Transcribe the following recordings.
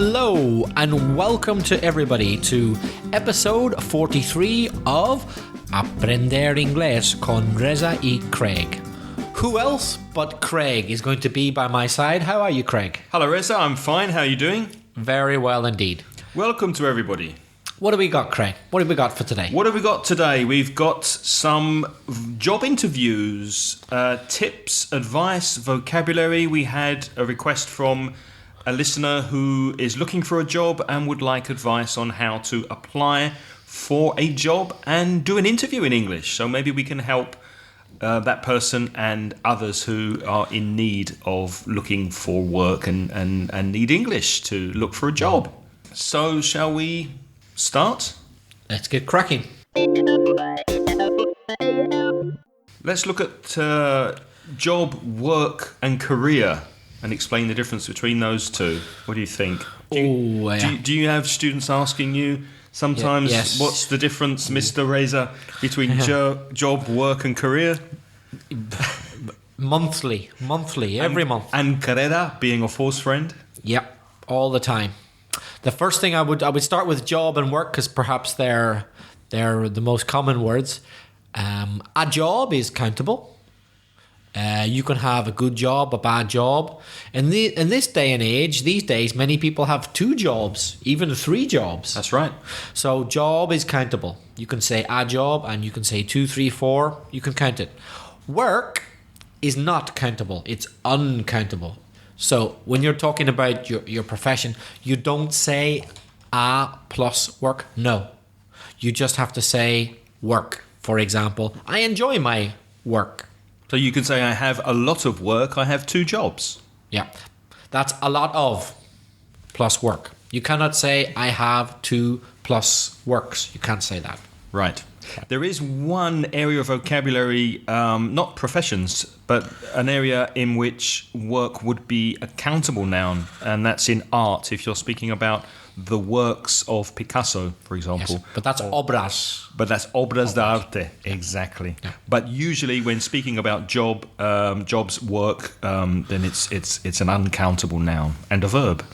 Hello and welcome to everybody to episode 43 of Aprender Inglés con Reza y Craig. Who else but Craig is going to be by my side? How are you, Craig? Hello, Reza. I'm fine. How are you doing? Very well indeed. Welcome to everybody. What do we got, Craig? What have we got for today? What have we got today? We've got some job interviews, tips, advice, vocabulary. We had a request from a listener who is looking for a job and would like advice on how to apply for a job and do an interview in English. So maybe we can help that person and others who are in need of looking for work and need English to look for a job. So shall we start? Let's get cracking. Let's look at job, work and career and explain the difference between those two. What do you think? Do you have students asking you sometimes, yes. What's the difference, Mr. Reza, between job, work and career? Monthly, every month. And carrera being a false friend? Yep, all the time. The first thing I would start with job and work because perhaps they're the most common words. A job is countable. You can have a good job, a bad job. In this day and age, these days, many people have 2 jobs, even 3 jobs. That's right. So job is countable. You can say a job and you can say 2, 3, 4. You can count it. Work is not countable. It's uncountable. So when you're talking about your profession, you don't say a plus work. No. You just have to say work. For example, I enjoy my work. So you can say, I have a lot of work, I have 2 jobs. Yeah, that's a lot of plus work. You cannot say, I have 2 plus works. You can't say that. Right. There is one area of vocabulary, not professions, but an area in which work would be a countable noun, and that's in art, if you're speaking about the works of Picasso, for example. Yes, but that's obras. But that's obras d'arte, exactly. Yeah. But usually when speaking about jobs, work, then it's an uncountable noun and a verb.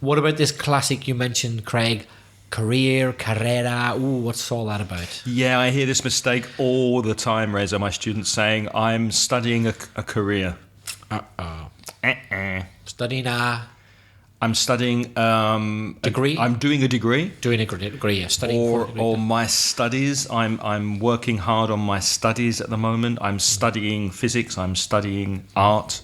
What about this classic you mentioned, Craig? Career, carrera. Ooh, what's all that about? Yeah, I hear this mistake all the time, Reza. My students saying, I'm studying a career. Studying I'm studying degree. I'm doing a degree. Doing a degree, yeah. Studying for a degree. Or my studies. I'm working hard on my studies at the moment. I'm studying physics. I'm studying art.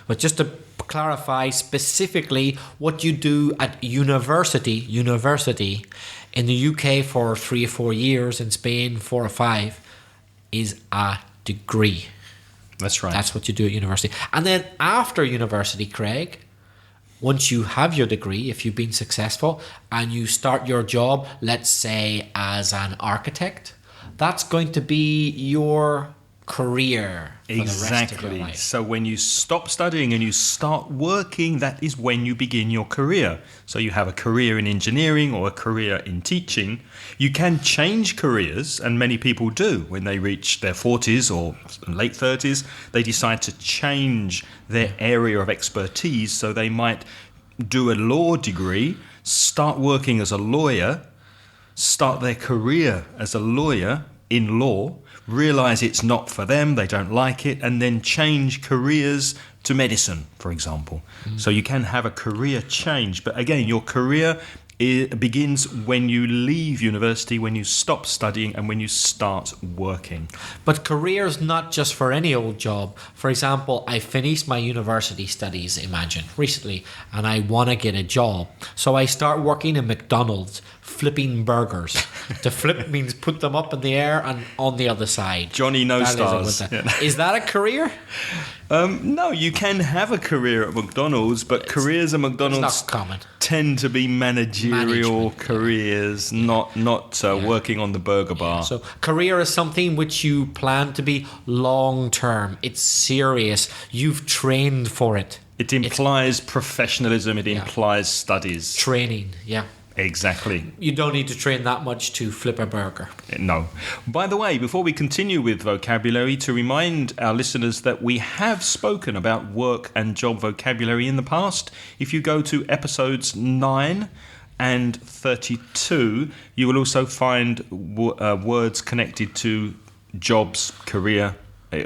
But just to clarify specifically what you do at university in the UK for 3 or 4 years, in Spain 4 or 5, is a degree. That's right. That's what you do at university. And then after university, Craig, once you have your degree, if you've been successful and you start your job, let's say as an architect, that's going to be your career for the rest of your life. So when you stop studying and you start working, that is when you begin your career. So you have a career in engineering or a career in teaching. You can change careers, and many people do. When they reach their 40s or late 30s, they decide to change their area of expertise. So they might do a law degree, start working as a lawyer, start their career as a lawyer in law, realize it's not for them, they don't like it, and then change careers to medicine, for example. So you can have a career change. But again, your career begins when you leave university, when you stop studying, and when you start working. But career is not just for any old job. For example, I finished my university studies, imagine, recently, and I want to get a job. So I start working in McDonald's, flipping burgers. To flip means put them up in the air and on the other side. Johnny No Stars. Is that a career? No, you can have a career at McDonald's, but careers at McDonald's tend to be managerial careers, not working on the burger bar. So career is something which you plan to be long term. It's serious. You've trained for it. It implies professionalism. It implies studies. Training, yeah. Exactly. You don't need to train that much to flip a burger. No. By the way, before we continue with vocabulary, to remind our listeners that we have spoken about work and job vocabulary in the past. If you go to episodes 9 and 32, you will also find words connected to jobs, career,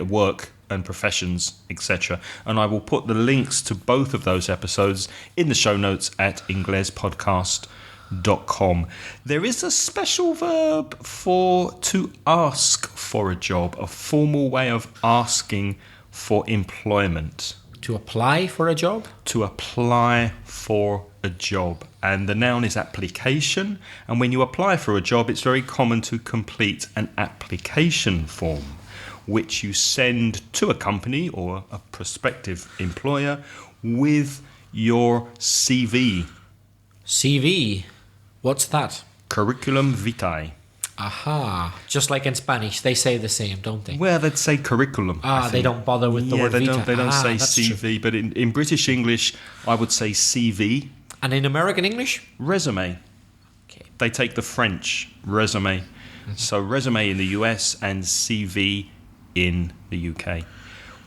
work and professions, etc. And I will put the links to both of those episodes in the show notes at inglespodcast.com. There is a special verb for to ask for a job, a formal way of asking for employment. To apply for a job? To apply for a job. And the noun is application. And when you apply for a job, it's very common to complete an application form, which you send to a company or a prospective employer with your CV. CV? What's that? Curriculum vitae. Aha. Just like in Spanish, they say the same, don't they? Well, they'd say curriculum. They don't bother with the word vita. They don't say CV, true. but in British English, I would say CV. And in American English? Resume. Okay. They take the French resume. Mm-hmm. So resume in the US and CV in the UK.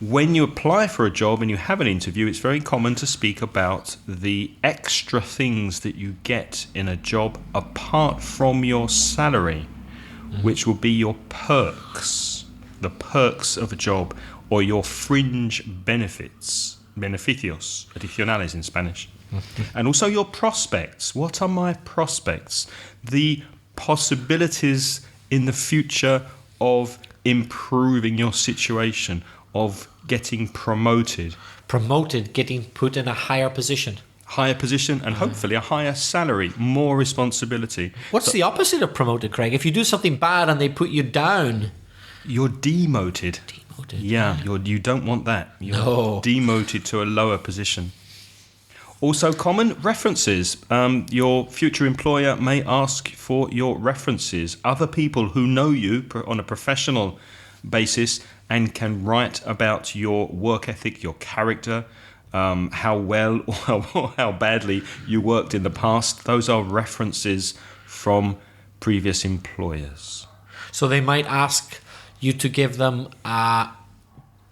When you apply for a job and you have an interview, it's very common to speak about the extra things that you get in a job apart from your salary, which will be your perks, the perks of a job, or your fringe benefits, beneficios, adicionales in Spanish. And also your prospects. What are my prospects? The possibilities in the future of improving your situation, of getting promoted. Promoted, getting put in a higher position. Higher position and hopefully a higher salary, more responsibility. What's the opposite of promoted, Craig? If you do something bad and they put you down... You're demoted. Demoted. Yeah, you don't want that. You're demoted to a lower position. Also common, references. Your future employer may ask for your references. Other people who know you on a professional basis and can write about your work ethic, your character, how well or how badly you worked in the past. Those are references from previous employers. So they might ask you to give them a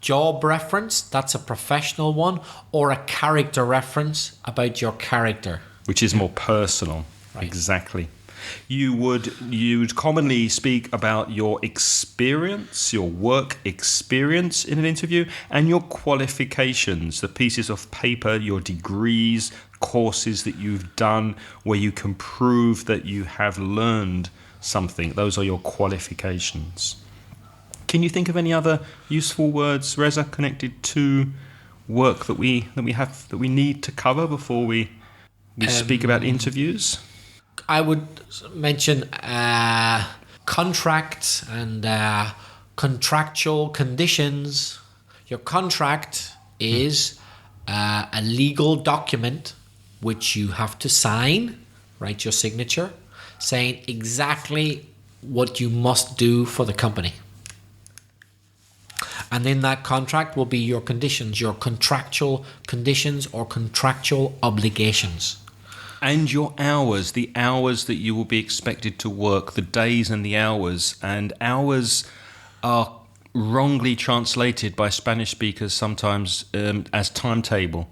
job reference, that's a professional one, or a character reference about your character. Which is more personal. Right. Exactly. You'd commonly speak about your experience, your work experience in an interview, and your qualifications, the pieces of paper, your degrees, courses that you've done, where you can prove that you have learned something. Those are your qualifications. Can you think of any other useful words, Reza, connected to work that we need to cover before we speak about interviews? I would mention contracts and contractual conditions. Your contract is a legal document which you have to sign, write your signature, saying exactly what you must do for the company. And in that contract will be your conditions, your contractual conditions or contractual obligations. And your hours, the hours that you will be expected to work, the days and the hours. And hours are wrongly translated by Spanish speakers sometimes as timetable.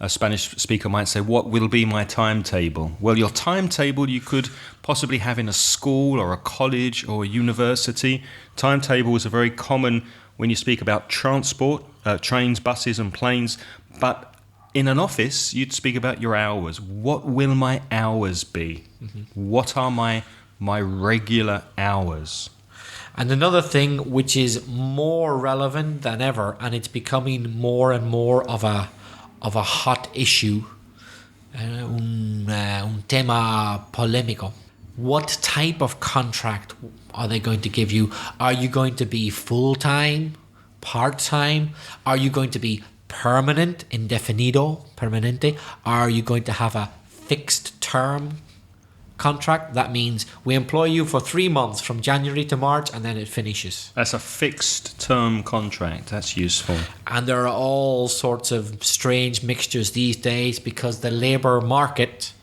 A Spanish speaker might say, what will be my timetable? Well, your timetable you could possibly have in a school or a college or a university. Timetables are very common when you speak about transport, trains, buses and planes. But in an office, you'd speak about your hours. What will my hours be? Mm-hmm. What are my regular hours? And another thing which is more relevant than ever, and it's becoming more and more of a hot issue, un tema polémico. What type of contract are they going to give you? Are you going to be full-time, part-time? Are you going to be permanent, indefinido, permanente? Are you going to have a fixed term contract? That means we employ you for 3 months from January to March and then it finishes. That's a fixed term contract. That's useful. And there are all sorts of strange mixtures these days because the labour market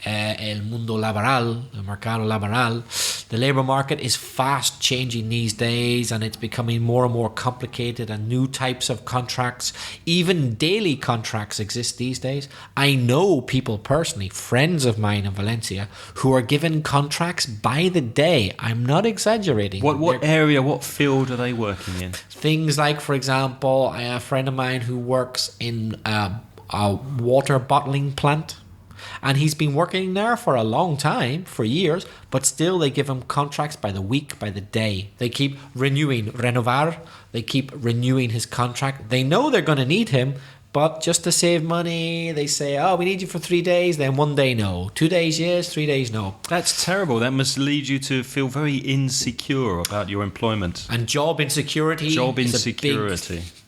el mundo laboral, el mercado laboral. The labor market is fast changing these days, and it's becoming more and more complicated, and new types of contracts, even daily contracts, exist these days. I know people personally, friends of mine in Valencia, who are given contracts by the day. I'm not exaggerating. What area, what field are they working in? Things like, for example, a friend of mine who works in a water bottling plant. And he's been working there for a long time, for years, but still they give him contracts by the week, by the day. They keep renovar, they keep renewing his contract. They know they're going to need him, but just to save money, they say, oh, we need you for 3 days, then 1 day no. 2 days yes, 3 days no. That's terrible. That must lead you to feel very insecure about your employment. And job insecurity.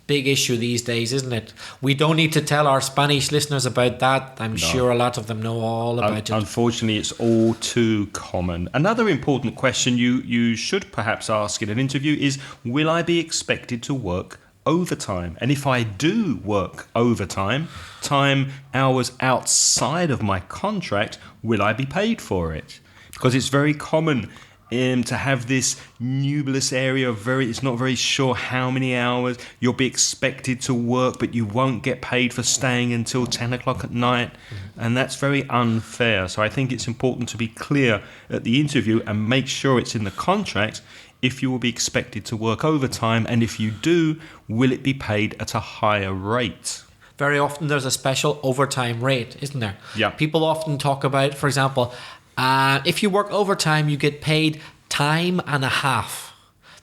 Big issue these days, isn't it? We don't need to tell our Spanish listeners about that. I'm sure a lot of them know all about it. Unfortunately, it's all too common. Another important question you should perhaps ask in an interview is, will I be expected to work overtime? And if I do work overtime, time hours outside of my contract, will I be paid for it? Because it's very common to have this nebulous area of it's not very sure how many hours you'll be expected to work, but you won't get paid for staying until 10 o'clock at night. And that's very unfair. So I think it's important to be clear at the interview and make sure it's in the contract if you will be expected to work overtime, and if you do, will it be paid at a higher rate? Very often there's a special overtime rate, isn't there? Yeah. People often talk about, for example, if you work overtime, you get paid time and a half.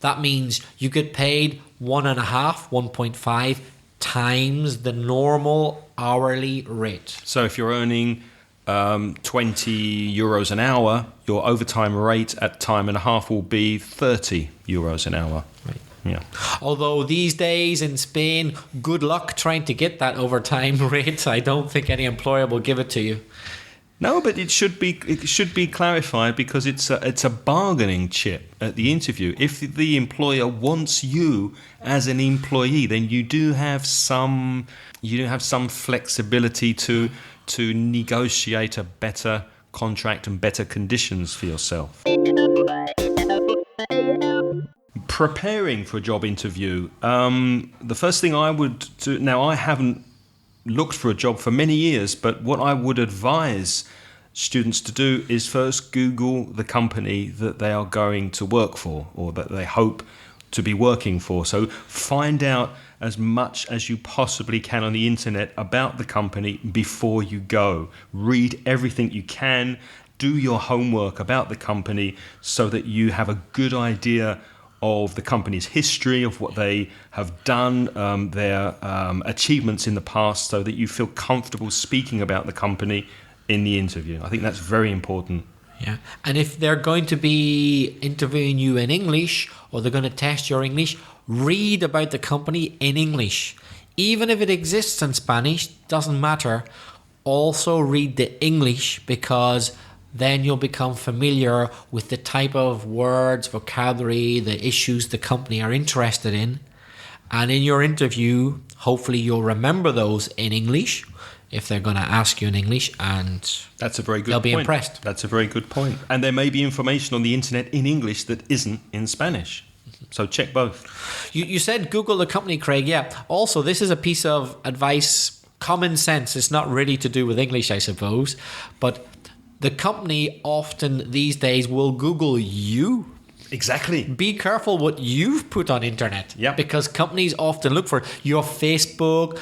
That means you get paid 1.5 times the normal hourly rate. So if you're earning 20 euros an hour, your overtime rate at time and a half will be 30 euros an hour. Right. Yeah. Although these days in Spain, good luck trying to get that overtime rate. I don't think any employer will give it to you. No, but it should be clarified, because it's a bargaining chip at the interview. If the employer wants you as an employee, then you do have some flexibility to negotiate a better contract and better conditions for yourself. Preparing for a job interview, the first thing I would do. Now, I haven't looked for a job for many years, but what I would advise students to do is first Google the company that they are going to work for, or that they hope to be working for. So find out as much as you possibly can on the internet about the company before you go. Read everything you can, do your homework about the company so that you have a good idea of the company's history, of what they have done, their achievements in the past, so that you feel comfortable speaking about the company in the interview. I think that's very important. Yeah, and if they're going to be interviewing you in English, or they're going to test your English, read about the company in English. Even if it exists in Spanish, doesn't matter. Also read the English, because then you'll become familiar with the type of words, vocabulary, the issues the company are interested in. And in your interview, hopefully you'll remember those in English if they're going to ask you in English, and that's a very good they'll point. Be impressed. That's a very good point. And there may be information on the internet in English that isn't in Spanish. So check both. You said Google the company, Craig. Yeah. Also, this is a piece of advice, common sense. It's not really to do with English, I suppose, but the company often these days will Google you. Exactly. Be careful what you've put on internet. Yeah. Because companies often look for your Facebook,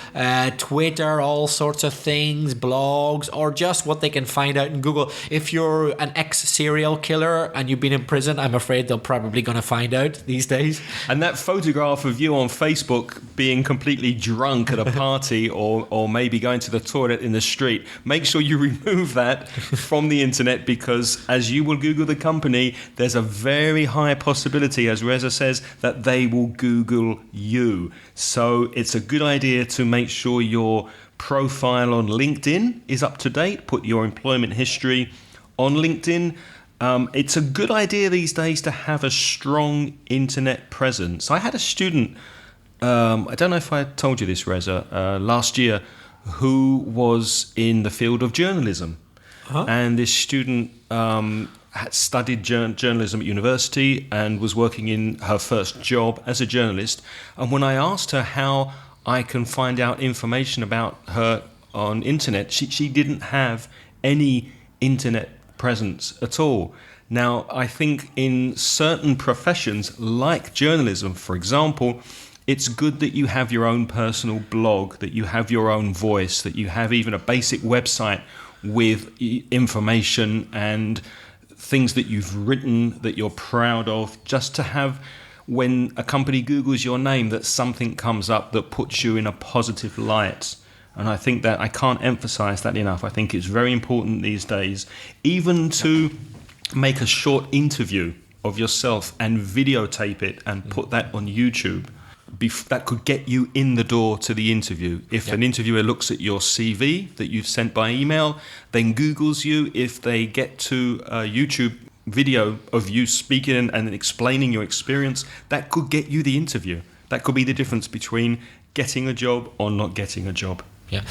Twitter, all sorts of things, blogs, or just what they can find out in Google. If you're an ex-serial killer and you've been in prison, I'm afraid they're probably going to find out these days. And that photograph of you on Facebook being completely drunk at a party or maybe going to the toilet in the street, make sure you remove that from the internet, because as you will Google the company, there's a very high possibility, as Reza says, that they will Google you. So it's a good idea to make sure your profile on LinkedIn is up to date. Put your employment history on LinkedIn. It's a good idea these days to have a strong internet presence. I had a student, I don't know if I told you this, Reza, last year, who was in the field of journalism. and this student had studied journalism at university and was working in her first job as a journalist. And when I asked her how I can find out information about her on internet, she didn't have any internet presence at all. Now, I think in certain professions, like journalism, for example, it's good that you have your own personal blog, that you have your own voice, that you have even a basic website with information and things that you've written that you're proud of, just to have, when a company Googles your name, that something comes up that puts you in a positive light. And I think that I can't emphasize that enough. I think it's very important these days, even to make a short interview of yourself and videotape it and put that on YouTube. That could get you in the door to the interview. If an interviewer looks at your CV that you've sent by email, then Googles you, if they get to a YouTube video of you speaking and explaining your experience, that could get you the interview. That could be the difference between getting a job or not getting a job. Yeah.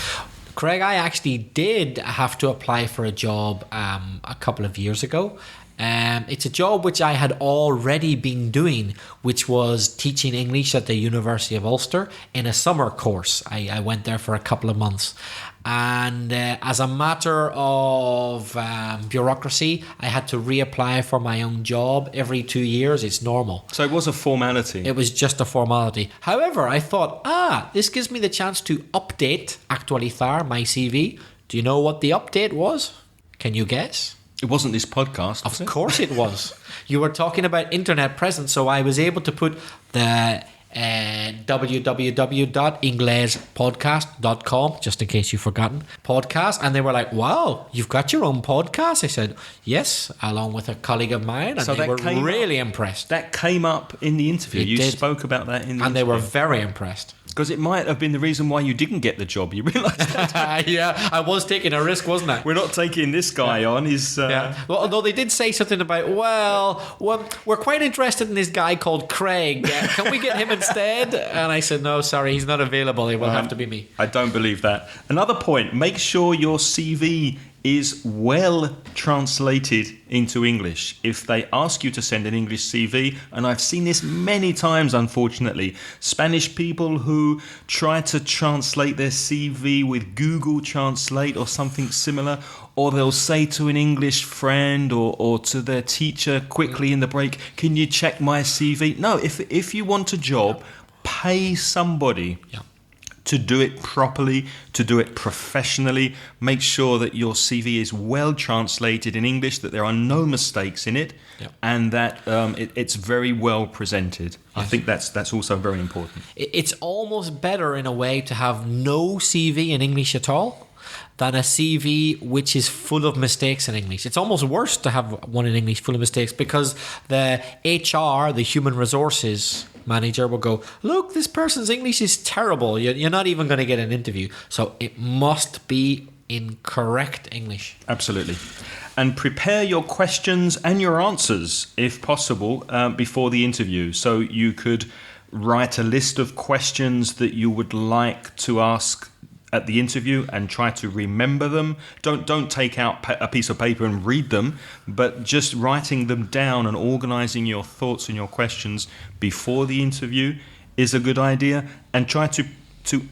Craig, I actually did have to apply for a job a couple of years ago. It's a job which I had already been doing, which was teaching English at the University of Ulster in a summer course. I went there for a couple of months. And as a matter of bureaucracy, I had to reapply for my own job every 2 years. It's normal. So it was a formality. It was just a formality. However, I thought, this gives me the chance to update, actualizar, my CV. Do you know what the update was? Can you guess? It wasn't this podcast, was it? Of course it was. You were talking about internet presence, so I was able to put the www.inglespodcast.com, just in case you've forgotten, podcast, and they were like, wow, you've got your own podcast? I said, yes, along with a colleague of mine, and so they were really impressed. That came up in the interview. You spoke about that in the interview. And they were very impressed. Because it might have been the reason why you didn't get the job. You realise that? Yeah, I was taking a risk, wasn't I? We're not taking this guy on. He's Well, although they did say something about, well, we're quite interested in this guy called Craig. Can we get him instead? And I said, no, sorry, he's not available. It will have to be me. I don't believe that. Another point, make sure your CV is well translated into English. If they ask you to send an English CV, and I've seen this many times, unfortunately, Spanish people who try to translate their CV with Google Translate or something similar, or they'll say to an English friend or to their teacher quickly in the break, can you check my CV? No, if you want a job, pay somebody. To do it properly, to do it professionally. Make sure that your CV is well translated in English, that there are no mistakes in it, and that it's very well presented. Yes. I think that's also very important. It's almost better in a way to have no CV in English at all than a CV which is full of mistakes in English. It's almost worse to have one in English full of mistakes, because the HR, the human resources manager, will go, look, this person's English is terrible. You're not even going to get an interview. So it must be in correct English. Absolutely. And prepare your questions and your answers, if possible, before the interview. So you could write a list of questions that you would like to ask at the interview and try to remember them. Don't take out a piece of paper and read them, but just writing them down and organizing your thoughts and your questions before the interview is a good idea. And try to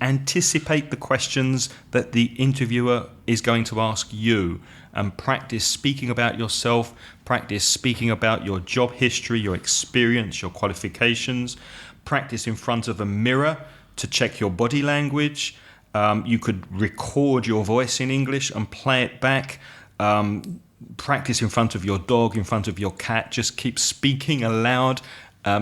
anticipate the questions that the interviewer is going to ask you, and practice speaking about yourself, practice speaking about your job history, your experience, your qualifications, practice in front of a mirror to check your body language. You could record your voice in English and play it back. Practice in front of your dog, in front of your cat. Just keep speaking aloud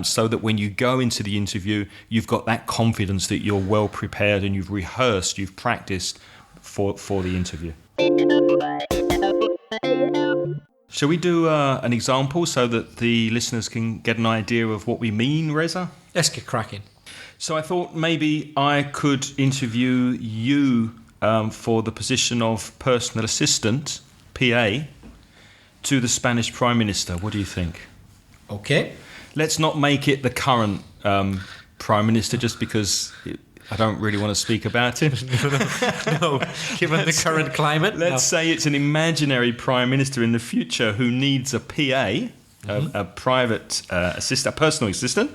so that when you go into the interview, you've got that confidence that you're well prepared and you've rehearsed, you've practiced for the interview. Shall we do an example so that the listeners can get an idea of what we mean, Reza? Let's get cracking. So I thought maybe I could interview you for the position of personal assistant, PA, to the Spanish Prime Minister. What do you think? Okay. Let's not make it the current Prime Minister, just because I don't really want to speak about it. No, given the current climate. Let's say it's an imaginary prime minister in the future who needs a PA, a private assistant, a personal assistant,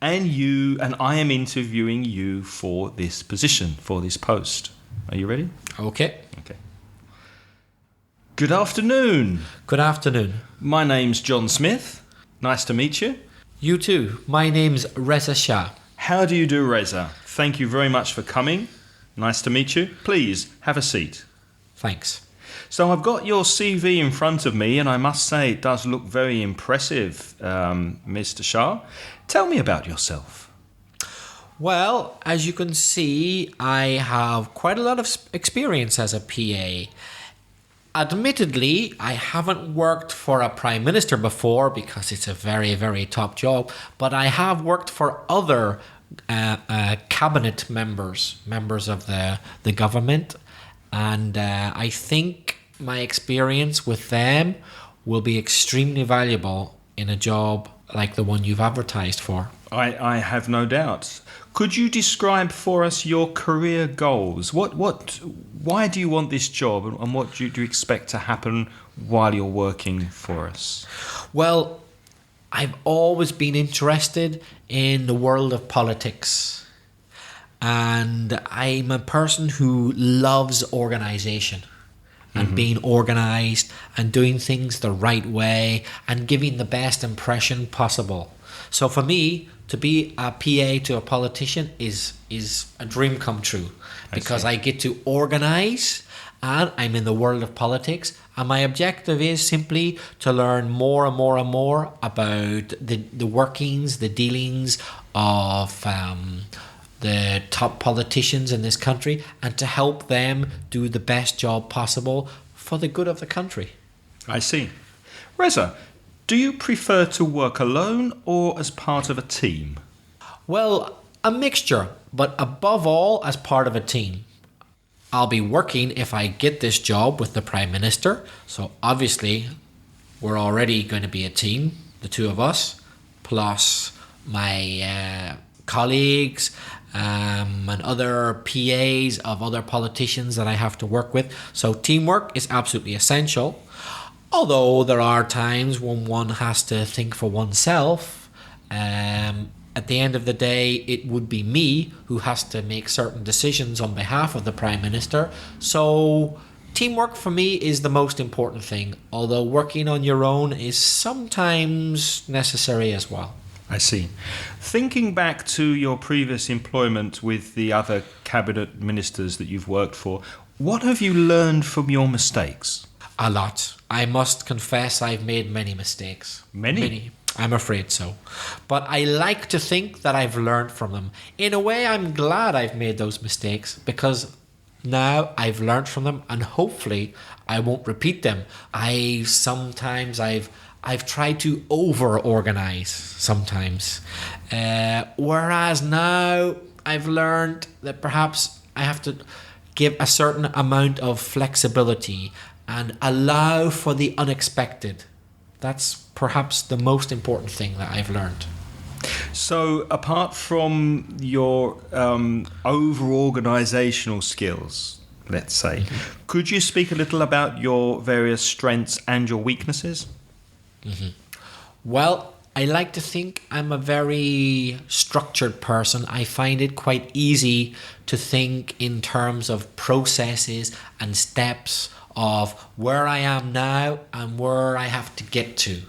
and I am interviewing you for this position, for this post. Are you ready? Okay. Good afternoon. Good afternoon. My name's John Smith. Nice to meet you. You too. My name's Reza Shah. How do you do, Reza? Thank you very much for coming. Nice to meet you. Please, have a seat. Thanks. So I've got your CV in front of me, and I must say it does look very impressive, Mr. Shah. Tell me about yourself. Well, as you can see, I have quite a lot of experience as a PA. Admittedly, I haven't worked for a prime minister before because it's a very, very top job, but I have worked for other cabinet members of the government, and I think my experience with them will be extremely valuable in a job like the one you've advertised for. I have no doubt. Could you describe for us your career goals? Why do you want this job, and what do you expect to happen while you're working for us? Well, I've always been interested in the world of politics, and I'm a person who loves organization and being organized and doing things the right way and giving the best impression possible. So for me, to be a PA to a politician is a dream come true, because I get to organize and I'm in the world of politics, and my objective is simply to learn more and more and more about the workings, the dealings of the top politicians in this country, and to help them do the best job possible for the good of the country. I see. Reza, do you prefer to work alone or as part of a team? Well, a mixture, but above all as part of a team. I'll be working, if I get this job, with the Prime Minister. So obviously we're already going to be a team, the two of us, plus my colleagues and other PAs of other politicians that I have to work with. So teamwork is absolutely essential. Although there are times when one has to think for oneself. At the end of the day, it would be me who has to make certain decisions on behalf of the Prime Minister. So teamwork for me is the most important thing, although working on your own is sometimes necessary as well. I see. Thinking back to your previous employment with the other cabinet ministers that you've worked for, what have you learned from your mistakes? A lot. I must confess I've made many mistakes. Many? I'm afraid so. But I like to think that I've learned from them. In a way, I'm glad I've made those mistakes, because now I've learned from them, and hopefully I won't repeat them. I've tried to over-organize sometimes. Whereas now I've learned that perhaps I have to give a certain amount of flexibility and allow for the unexpected. That's perhaps the most important thing that I've learned. So apart from your over-organisational skills, let's say, could you speak a little about your various strengths and your weaknesses? Well, I like to think I'm a very structured person. I find it quite easy to think in terms of processes and steps of where I am now and where I have to get to,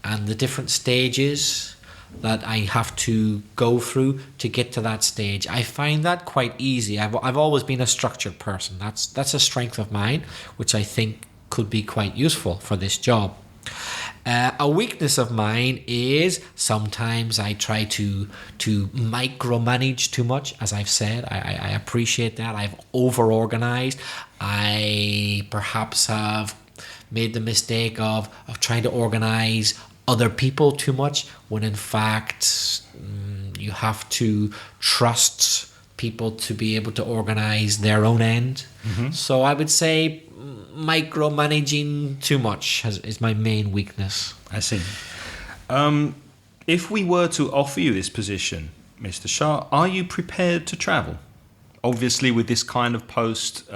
and the different stages that I have to go through to get to that stage. I find that quite easy. I've always been a structured person. That's a strength of mine, which I think could be quite useful for this job. A weakness of mine is sometimes I try to micromanage too much. As I've said, I appreciate that. I've over-organized. I perhaps have made the mistake of trying to organize other people too much, when in fact you have to trust people to be able to organize their own end. So I would say micromanaging too much is my main weakness. I see. If we were to offer you this position, Mr. Shah, are you prepared to travel? Obviously, with this kind of post,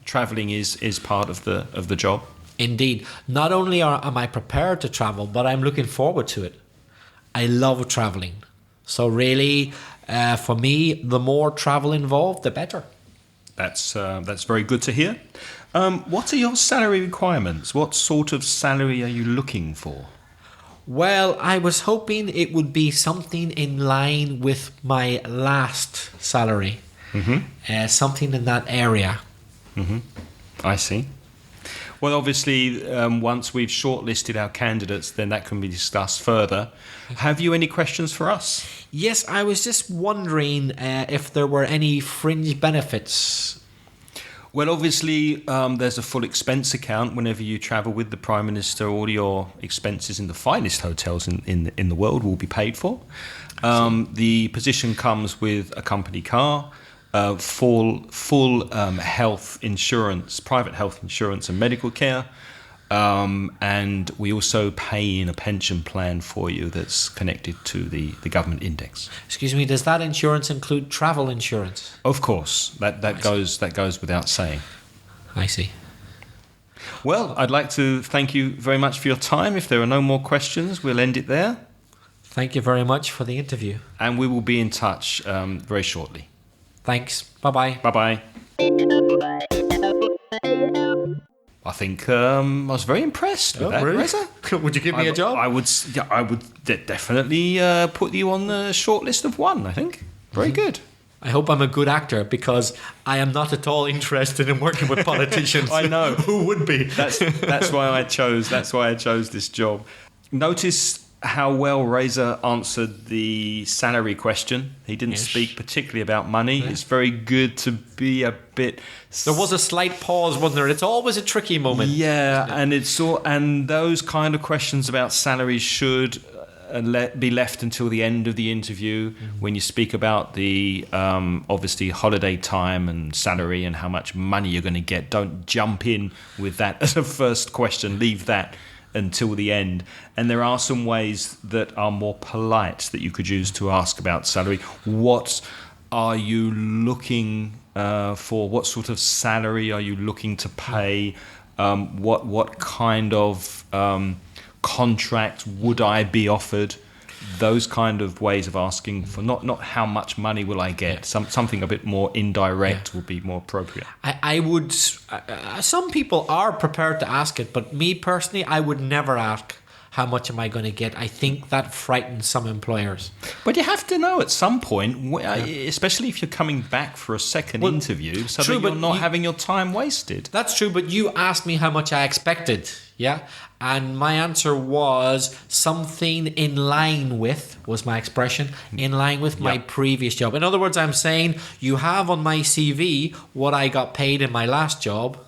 traveling is part of the job. Indeed. Not only am I prepared to travel, but I'm looking forward to it. I love traveling. So really, for me, the more travel involved, the better. That's very good to hear. What are your salary requirements? What sort of salary are you looking for? Well, I was hoping it would be something in line with my last salary. Something in that area. I see. Well, obviously, once we've shortlisted our candidates, then that can be discussed further. Have you any questions for us? Yes, I was just wondering if there were any fringe benefits. Well, obviously, there's a full expense account whenever you travel with the Prime Minister. All your expenses in the finest hotels in the world will be paid for. The position comes with a company car, full health insurance, private health insurance and medical care. And we also pay in a pension plan for you that's connected to the government index. Excuse me, does that insurance include travel insurance? Of course, that goes without saying. I see. Well, I'd like to thank you very much for your time. If there are no more questions, we'll end it there. Thank you very much for the interview. And we will be in touch very shortly. Thanks. Bye-bye. Bye-bye. I think I was very impressed with that, really? Reza. Would you give me a job? I would definitely put you on the short list of one, I think. Very good. I hope I'm a good actor because I am not at all interested in working with politicians. I know. Who would be? That's why I chose this job. Notice how well Reza answered the salary question. He didn't speak particularly about money. It's very good to be a bit... There was a slight pause, wasn't there? It's always a tricky moment. Yeah, and those kind of questions about salaries should be left until the end of the interview when you speak about the obviously holiday time and salary and how much money you're going to get. Don't jump in with that as a first question. Leave that until the end. And there are some ways that are more polite that you could use to ask about salary. What are you looking for? What sort of salary are you looking to pay? What kind of contract would I be offered? Those kind of ways of asking for not how much money will I get. Something a bit more indirect would be more appropriate. I would. Some people are prepared to ask it, but me personally, I would never ask how much am I going to get. I think that frightens some employers. But you have to know at some point, especially if you're coming back for a second interview, so that you're not having your time wasted. That's true, but you asked me how much I expected, and my answer was something in line with, was my expression, in line with my previous job. In other words, I'm saying you have on my CV what I got paid in my last job.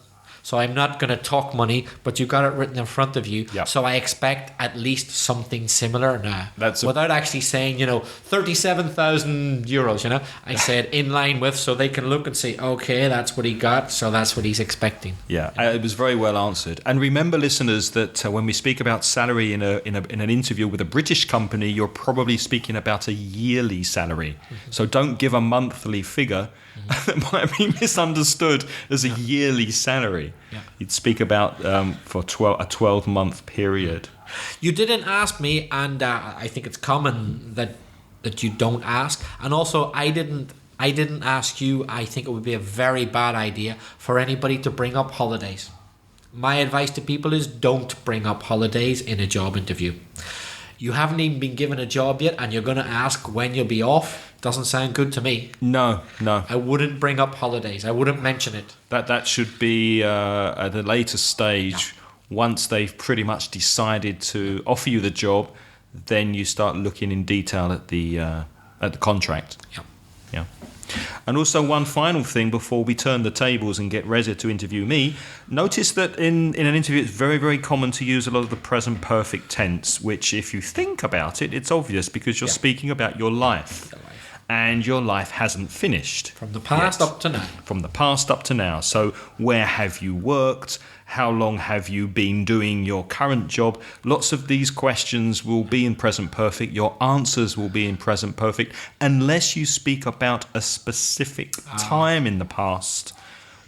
So I'm not going to talk money, but you've got it written in front of you. So I expect at least something similar now. Without actually saying, 37,000 euros, I said in line with, so they can look and say, okay, that's what he got, so that's what he's expecting. Yeah, it was very well answered. And remember, listeners, that when we speak about salary in an interview with a British company, you're probably speaking about a yearly salary. So don't give a monthly figure. That might be misunderstood as a yearly salary. You'd speak about for a 12-month period. You didn't ask me, and I think it's common that you don't ask. And also, I didn't ask you. I think it would be a very bad idea for anybody to bring up holidays. My advice to people is don't bring up holidays in a job interview. You haven't even been given a job yet, and you're going to ask when you'll be off. Doesn't sound good to me. No. I wouldn't bring up holidays. I wouldn't mention it. That should be at a later stage. Once they've pretty much decided to offer you the job, then you start looking in detail at the contract. Yeah. And also one final thing before we turn the tables and get Reza to interview me. Notice that in an interview it's very, very common to use a lot of the present perfect tense, which if you think about it, it's obvious because you're speaking about your life. and your life hasn't finished. From the past yet. up to now. From the past up to now. So where have you worked? How long have you been doing your current job? Lots of these questions will be in present perfect. Your answers will be in present perfect unless you speak about a specific time in the past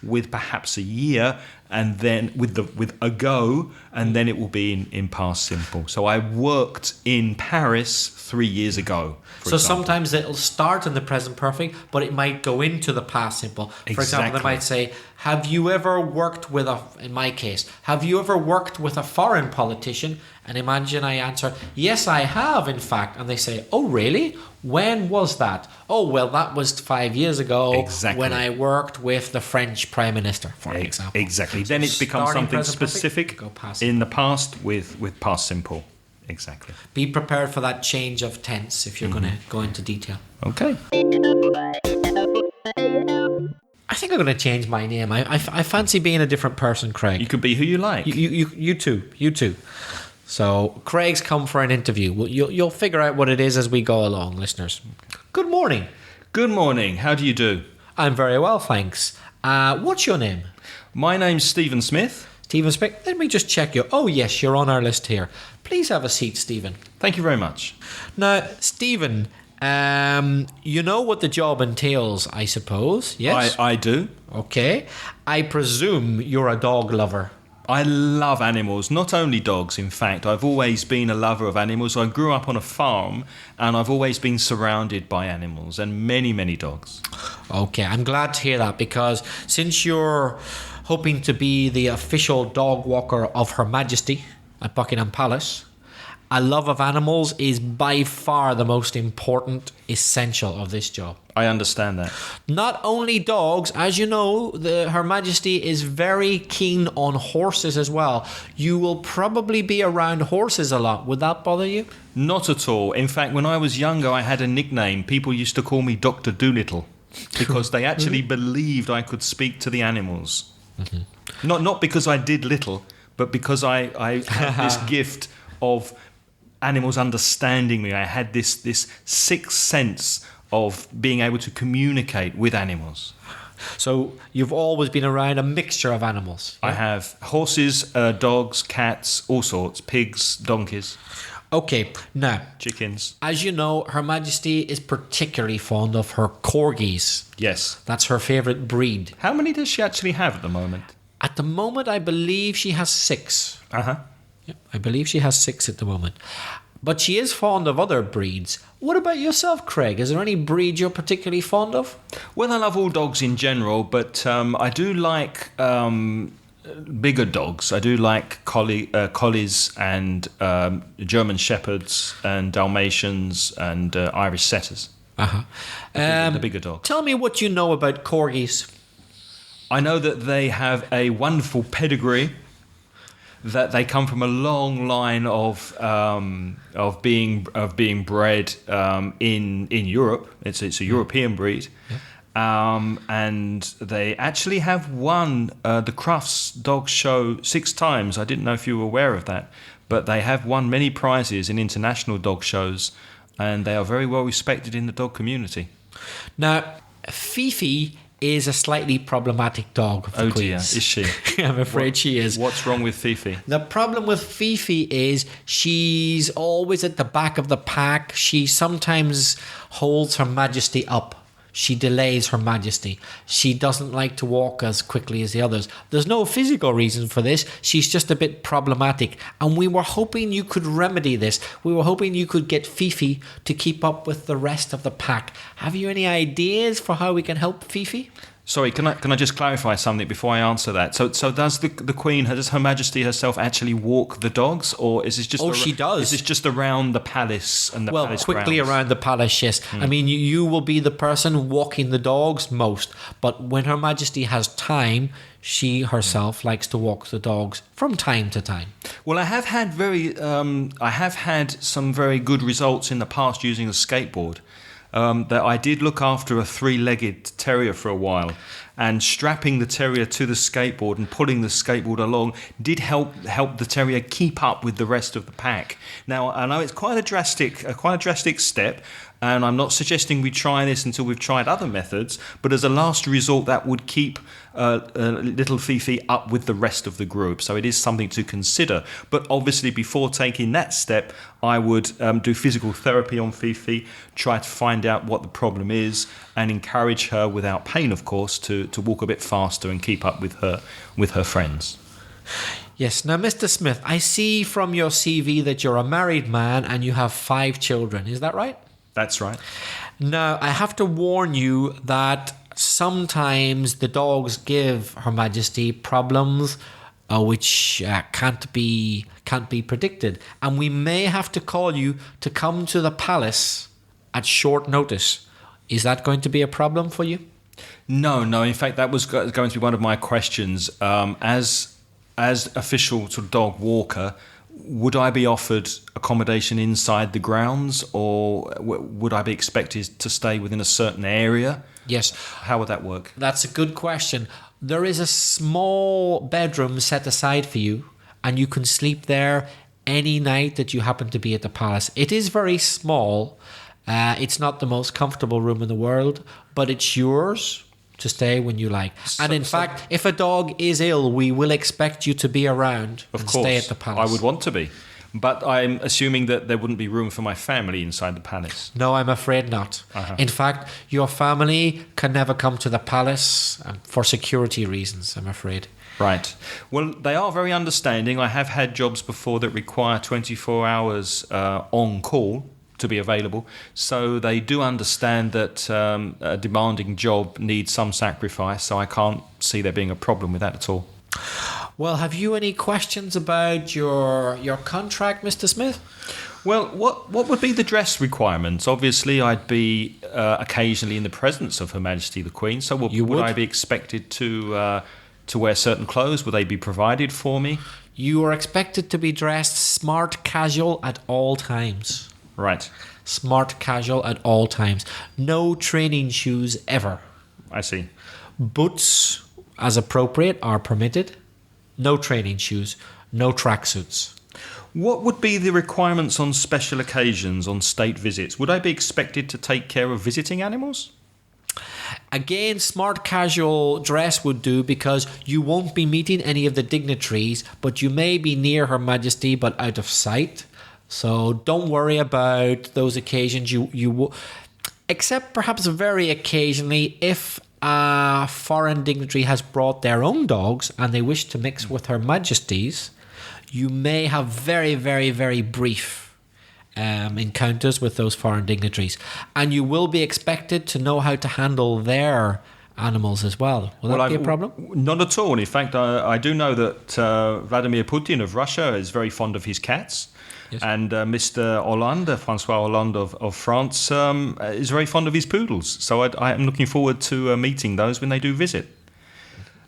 with perhaps a year, and then with ago, and then it will be in past simple. So I worked in Paris 3 years ago. So sometimes it'll start in the present perfect, but it might go into the past simple. For example, they might say, have you ever worked with in my case, have you ever worked with a foreign politician? And imagine I answer, yes, I have, in fact. And they say, oh, really? When was that? Oh, well, that was 5 years ago when I worked with the French Prime Minister, for example. Exactly. Then it becomes something specific in the past with past simple. Exactly. Be prepared for that change of tense if you're going to go into detail. Okay. I think I'm going to change my name. I fancy being a different person, Craig. You could be who you like. You too. So Craig's come for an interview. You'll figure out what it is as we go along, listeners. Good morning. Good morning. How do you do? I'm very well, thanks. What's your name? My name's Stephen Smith. Stephen Smith. Let me just check you. Oh, yes, you're on our list here. Please have a seat, Stephen. Thank you very much. Now, Stephen, you know what the job entails, I suppose, yes? I do. Okay. I presume you're a dog lover. I love animals, not only dogs, in fact. I've always been a lover of animals. I grew up on a farm, and I've always been surrounded by animals and many, many dogs. Okay, I'm glad to hear that, because since you're hoping to be the official dog walker of Her Majesty at Buckingham Palace, a love of animals is by far the most important essential of this job. I understand that. Not only dogs, as you know, Her Majesty is very keen on horses as well. You will probably be around horses a lot. Would that bother you? Not at all. In fact, when I was younger, I had a nickname. People used to call me Dr. Dolittle because they actually believed I could speak to the animals. Mm-hmm. Not because I did little, but because I had this gift of animals understanding me. I had this sixth sense of being able to communicate with animals. So you've always been around a mixture of animals? Yeah? I have horses, dogs, cats, all sorts, pigs, donkeys. Okay, now, chickens. As you know, Her Majesty is particularly fond of her corgis. Yes. That's her favourite breed. How many does she actually have at the moment? At the moment, I believe she has 6. Uh-huh. Yeah, I believe she has 6 at the moment. But she is fond of other breeds. What about yourself, Craig? Is there any breed you're particularly fond of? Well, I love all dogs in general, but I do like bigger dogs. I do like collies and German shepherds and Dalmatians and Irish setters. Uh-huh. The bigger dogs. Tell me what you know about corgis. I know that they have a wonderful pedigree, that they come from a long line of being bred in Europe. It's a European breed. Yeah. And they actually have won the Crufts Dog Show 6 times. I didn't know if you were aware of that, but they have won many prizes in international dog shows, and they are very well respected in the dog community. Now, Fifi is a slightly problematic dog of the Oh Queen's. dear, is she? I'm afraid she is. What's wrong with Fifi? The problem with Fifi is she's always at the back of the pack. She sometimes holds Her Majesty up. She delays Her Majesty. She doesn't like to walk as quickly as the others. There's no physical reason for this. She's just a bit problematic. And we were hoping you could remedy this. We were hoping you could get Fifi to keep up with the rest of the pack. Have you any ideas for how we can help Fifi? Sorry, can I just clarify something before I answer that? So does the Queen, does Her Majesty herself actually walk the dogs, or is this just? Oh, she does. Is this just around the palace and the palace quickly grounds? Around the palace, yes. I mean, you will be the person walking the dogs most, but when Her Majesty has time, she herself likes to walk the dogs from time to time. Well, I have had some very good results in the past using a skateboard. That I did look after a 3-legged terrier for a while, and strapping the terrier to the skateboard and pulling the skateboard along did help the terrier keep up with the rest of the pack. Now, I know it's quite a drastic step, and I'm not suggesting we try this until we've tried other methods, but as a last resort, that would keep little Fifi up with the rest of the group. So it is something to consider. But obviously, before taking that step, I would do physical therapy on Fifi, try to find out what the problem is, and encourage her, without pain, of course, to walk a bit faster and keep up with her friends. Yes. Now, Mr. Smith, I see from your CV that you're a married man and you have 5 children. Is that right? That's right. Now, I have to warn you that sometimes the dogs give Her Majesty problems which can't be predicted, and we may have to call you to come to the palace at short notice. Is that going to be a problem for you? No. In fact, that was going to be one of my questions. As official sort of dog walker, would I be offered accommodation inside the grounds, or would I be expected to stay within a certain area? Yes. How would that work? That's a good question. There is a small bedroom set aside for you, and you can sleep there any night that you happen to be at the palace. It is very small. It's not the most comfortable room in the world, but it's yours to stay when you like. And in fact, if a dog is ill, we will expect you to be around and stay at the palace. I would want to be. But I'm assuming that there wouldn't be room for my family inside the palace. No, I'm afraid not. Uh-huh. In fact, your family can never come to the palace for security reasons, I'm afraid. Right. Well, they are very understanding. I have had jobs before that require 24 hours on call to be available. So they do understand that a demanding job needs some sacrifice. So I can't see there being a problem with that at all. Well, have you any questions about your contract, Mr. Smith? Well, what would be the dress requirements? Obviously, I'd be occasionally in the presence of Her Majesty the Queen. So would I be expected to wear certain clothes? Would they be provided for me? You are expected to be dressed smart casual at all times. Right. Smart casual at all times. No training shoes ever. I see. Boots, as appropriate, are permitted. No training shoes. No tracksuits. What would be the requirements on special occasions, on state visits? Would I be expected to take care of visiting animals? Again, smart casual dress would do, because you won't be meeting any of the dignitaries, but you may be near Her Majesty but out of sight. So don't worry about those occasions. You except perhaps very occasionally, if a foreign dignitary has brought their own dogs and they wish to mix with Her Majesty's, you may have very, very, very brief encounters with those foreign dignitaries, and you will be expected to know how to handle their animals as well. Will that be a problem? Not at all. In fact, I do know that Vladimir Putin of Russia is very fond of his cats. Yes. And Mr. Hollande, Francois Hollande of France, is very fond of his poodles. So I am looking forward to meeting those when they do visit.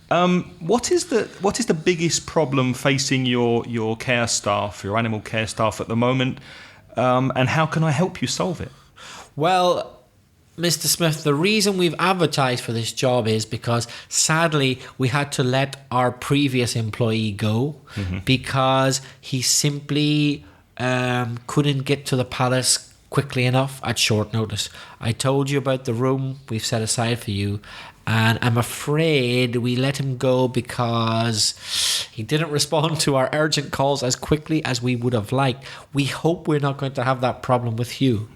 What is the biggest problem facing your care staff, your animal care staff at the moment, and how can I help you solve it? Well, Mr. Smith, the reason we've advertised for this job is because, sadly, we had to let our previous employee go because he simply couldn't get to the palace quickly enough at short notice. I told you about the room we've set aside for you, and I'm afraid we let him go because he didn't respond to our urgent calls as quickly as we would have liked. We hope we're not going to have that problem with you.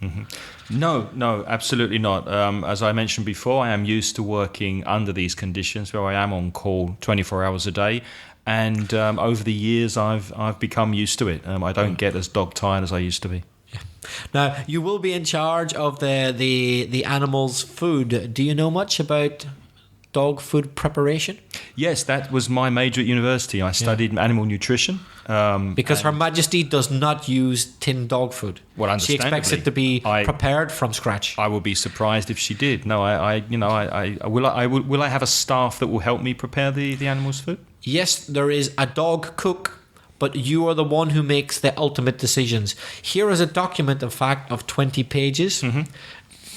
No, absolutely not. As I mentioned before, I am used to working under these conditions where I am on call 24 hours a day. And over the years, I've become used to it. I don't get as dog-tired as I used to be. Yeah. Now, you will be in charge of the animals' food. Do you know much about dog food preparation? Yes, that was my major at university. I studied animal nutrition. Because Her Majesty does not use tin dog food. Well, understandably, she expects it to be prepared from scratch. I would be surprised if she did. No, will I have a staff that will help me prepare the animals' food? Yes, there is a dog cook, but you are the one who makes the ultimate decisions. Here is a document, in fact, of 20 pages.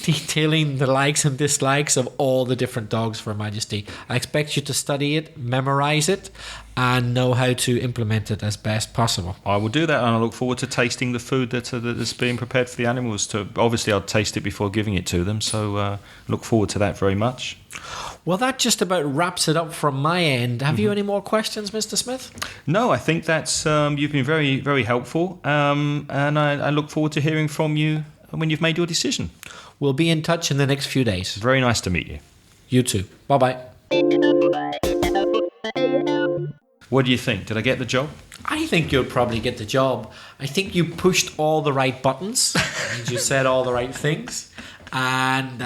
detailing the likes and dislikes of all the different dogs for Her Majesty. I expect you to study it, memorize it, and know how to implement it as best possible. I will do that, and I look forward to tasting the food that's being prepared for the animals. Obviously, I'll taste it before giving it to them, so look forward to that very much. Well, that just about wraps it up from my end. Have you any more questions, Mr. Smith? No, I think that's you've been very, very helpful, and I look forward to hearing from you when you've made your decision. We'll be in touch in the next few days. Very nice to meet you. You too. Bye-bye. What do you think? Did I get the job? I think you'll probably get the job. I think you pushed all the right buttons and you said all the right things. And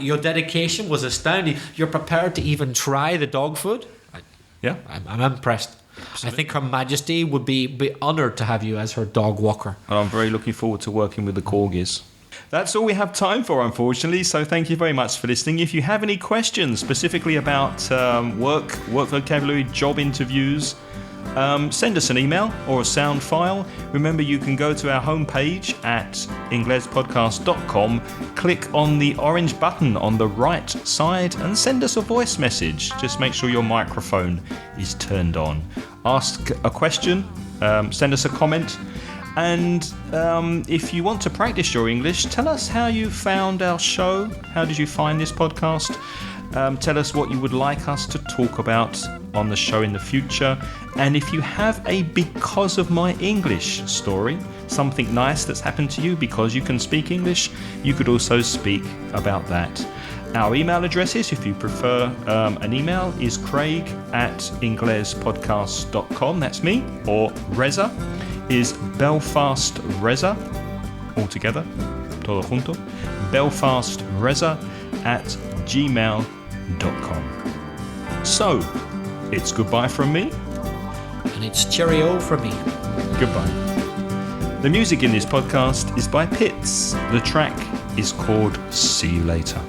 your dedication was astounding. You're prepared to even try the dog food. Yeah. I'm impressed. Absolutely. I think Her Majesty would be honoured to have you as her dog walker. And I'm very looking forward to working with the corgis. That's all we have time for, unfortunately, so thank you very much for listening. If you have any questions specifically about work vocabulary, job interviews, send us an email or a sound file. Remember, you can go to our homepage at inglespodcast.com, click on the orange button on the right side and send us a voice message. Just make sure your microphone is turned on. Ask a question, send us a comment. And if you want to practice your English, tell us how you found our show. How did you find this podcast? Tell us what you would like us to talk about on the show in the future. And if you have a because of my English story, something nice that's happened to you because you can speak English, you could also speak about that. Our email addresses, if you prefer an email, is craig@inglespodcast.com. That's me. Or Reza is BelfastReza, all together, todo junto, BelfastReza@gmail.com. So, it's goodbye from me. And it's cheerio from me. Goodbye. The music in this podcast is by Pitts. The track is called See You Later.